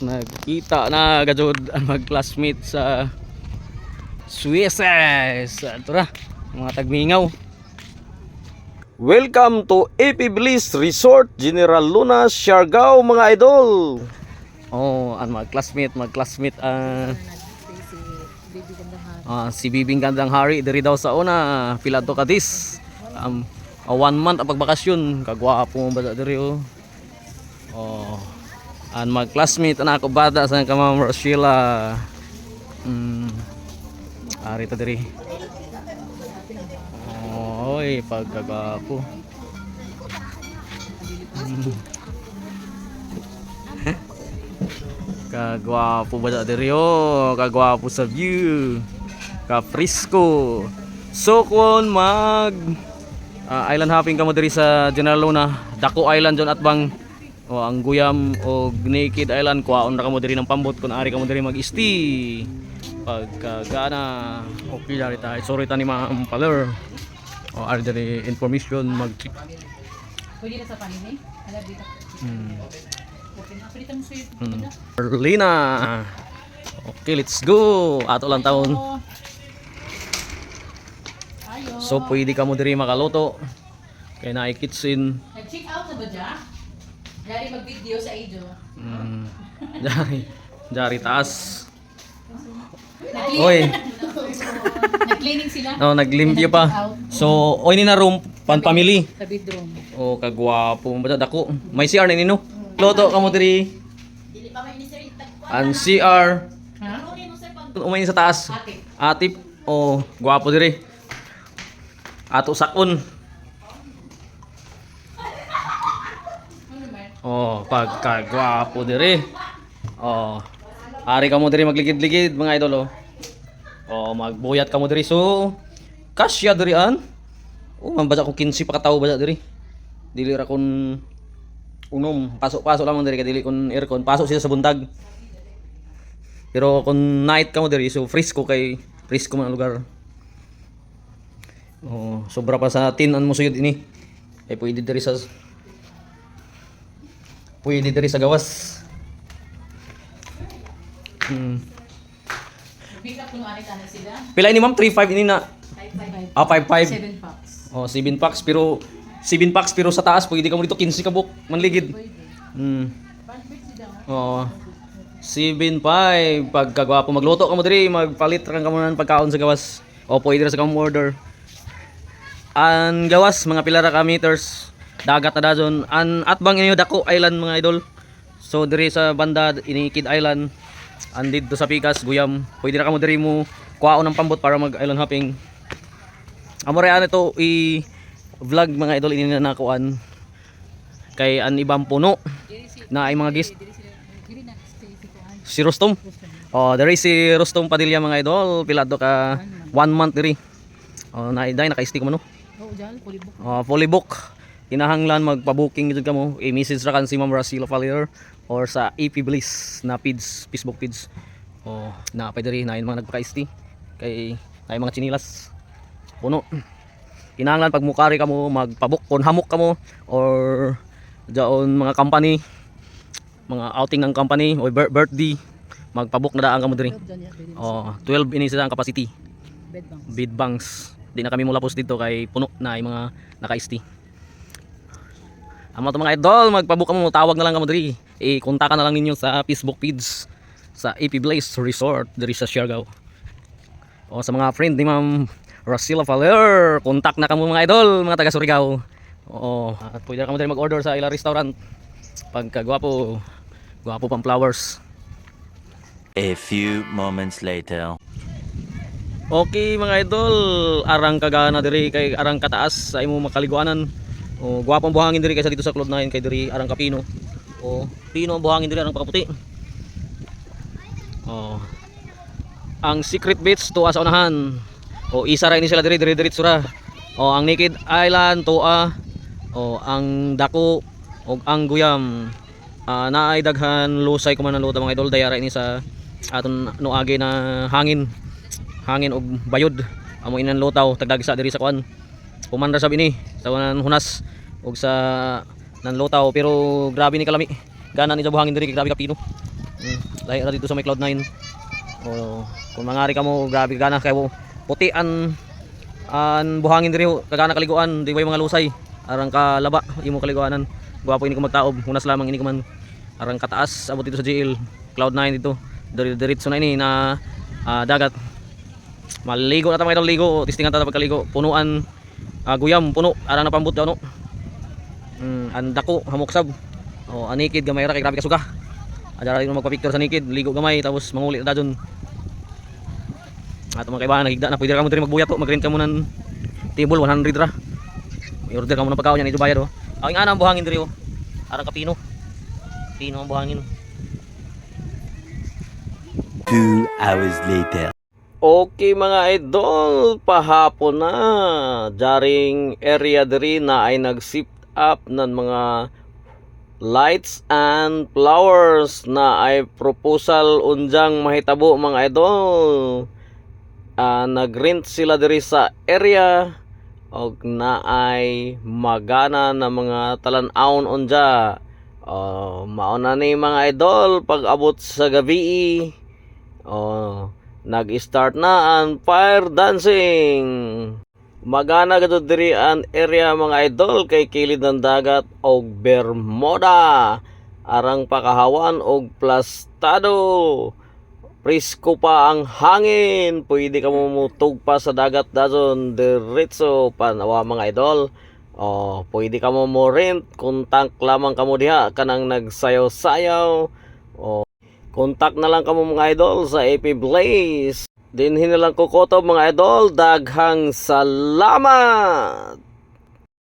Nagkita na gajud ang mag-classmate sa Swiss. Ito na, mga tagmingaw. Welcome to AP Bliss Resort General Luna, Siargao mga idol. Oh, ang mag-classmate si Bibing Gandang Hari diri daw sa una Pilato Cadiz. 1 month ang pagbakasyon, kagwapo mo ba diri oh. Oh. Ang mag-classmate na ako bata sa Ma'am Roshila. Ari ta diri. Oy, pagkagapo. Kagwapo ba diri oh, kagwapo sa view. Ka-frisco. So kun island hopping ka mo diri sa General Luna, Dako Island jon atbang o ang Guyam o Naked Island, kuhaon na ka mo diri ng pambot kung ari ka mo diri mag-stay pagkagana. Okay dari tayo, sorry ta ni Ma'am Paler o ari diri information pwede na sa panini ala dito Berlina. Okay, let's go. Ato lang taon. So pwede ka mo diri makaluto kay na kitchen. Nag-check out na ba dyan? Dari mag-video sa Ijo. Dari taas. Oy. Nag-cleaning sila. No, naglimpyo pa. So, oy ni na room pan family. Sa bedroom. Oh, kagwapo mo ba dako. May CR na nino. Loto ka mo diri. Dili pa may minister itag. Ang CR. Ha? Umay sa taas. Atip. Oh, gwapo diri. Ato sakon. Oh, pagkagwapo diri. Oh. Ari ka mo diri magligid-ligid mga idol oh. Oh, magbuyat ka mo diri so kasya diri an. Oh, mambasa ko 15 pa ka tawo basa diri. Dili ra kun unom, pasok-pasok lamang diri ka dili kun aircon, pasok sila sa buntag. Pero kun night ka mo diri so fresco kay fresco man ang lugar. Oh, sobra pa sa tin an mo suyod ini. Ay pwede diri sa gawas. Pick up kung ano sila. Pila ini ma'am? 3.5 ini na. 5. 5.5. 7 packs. Oh, 7 packs pero 7 packs pero sa taas pwede ka mo dito 15 ka buk manligid. Oh. 7.5 pagkagwapo magluto ka mo diri, magpalit ra ka mo ng pagkaon sa gawas. O pwede ra sa kamo order. Ang gawas mga pila ra ka meters. Dagat na dazon. An atbang inyo Dako Island mga idol. So diri sa banda Naked Island. Andito sa Pikas, Guyam. Pwede ra ka mo diri mo kuhaon ng pambot para mag island hopping. Amore ano to i-vlog mga idol ini na nakuan. Kay an ibang puno na ay mga guest. Si Rostom. Oh, diri si Rostom Padilla mga idol. Pilado ka 1 month diri. Oh, naiday naka-stay ko mo no. Oh, dyan, fully book. Oh, fully book. Kinahanglan magpa-booking gid ka mo. I-message ra kan si Ma'am Roshila Falier or sa AP Bliss na page, Facebook page. Oh, na pa diri na mga nagpaka-stay kay na mga chinilas. Puno. Kinahanglan pag mukari ka mo magpa-book kon hamok ka mo or daon mga company, mga outing ng company o birthday, magpa-book na daan ka mo diri. Oh, 12 ini sa capacity. Bed banks. Di na kami mula post dito kay puno na ay mga naka-stay. Amo to mga idol, magpabook ka mo, tawag na lang ka mo diri. I-kontakan na lang ninyo sa Facebook page sa AP Bliss Resort diri sa Siargao. O sa mga friend ni Ma'am Roshila Falier, kontak na kamo mga idol, mga taga Surigao. Oo, at pwede ka mo diri mag-order sa ilang restaurant. Pagkagwapo, gwapo pang flowers. A few moments later. Okay mga idol, arang kagana diri kay arang kataas sa imo makaliguanan. O gwapong buhangin diri kaysa dito sa Cloud9 kay diri arang kapino. O pino ang buhangin diri arang pakaputi. O ang secret beach tuwa sa unahan. O isa ra ini sila diri diretso ra. O ang Naked Island tuwa. O ang Dako o ang Guyam. Naay daghan lusay kuman ang luta mga idol dayara ini sa aton noage na hangin og bayod. Amo inan lutaw tagdagsa diri sa kuan. Pumandar sab ini sa hunas og sa nanlutaw pero grabe ni kalami. Gana ni sa buhangin diri grabe ka pino. lahi ra dito sa may Cloud9. O kung mangari ka mo, grabe gana kayo puti an buhangin diri kagana kaliguan, di ba yung mga lusay arang kalaba imo kaliguanan. Gwapo ini ko magtaob, unas lamang ini ko man arang kataas abot dito sa GL Cloud9 dito. Diretso na ini na dagat. Maligo na ta mga idol, ligo, testingan ta pagkaligo. Punuan guyam, puno arang napambot daw no. Andako hamoksab. O anikid gamay ra kay grabe ka suga. Adara rin magpa-picture sa nikid, ligo gamay tapos manguli na dun. Ato mga kaibahan, nagigda na pwede ra mo diri magbuyat to, mag-rent ka mo ng table 100 ra. I-order ka mo ng pagkaon yan, ito bayad oh. Ang ana ang buhangin diri oh. Arang kapino. Pino ang buhangin. 2 hours later. Okay mga idol, pahapon na. Jaring area diri na ay nag-sip up ng mga lights and flowers na ay proposal unjang mahitabo mga idol. Nag-rent sila diri sa area og na ay magana na mga talan-aon unja. Mauna ni mga idol pag abot sa gabi. Nag-start na ang fire dancing. Magana gadto diri ang area mga idol kay kilid ng dagat og Bermuda. Arang pakahawan og plastado. Presko pa ang hangin. Pwede ka mumutog pa sa dagat dayon diretso panawa mga idol. Pwede ka mo rent kung tank lamang kamo diha kanang nagsayaw-sayaw. Contact na lang kamo mga idol sa AP Blaze. Dinhin na lang ko koto mga idol. Daghang salamat!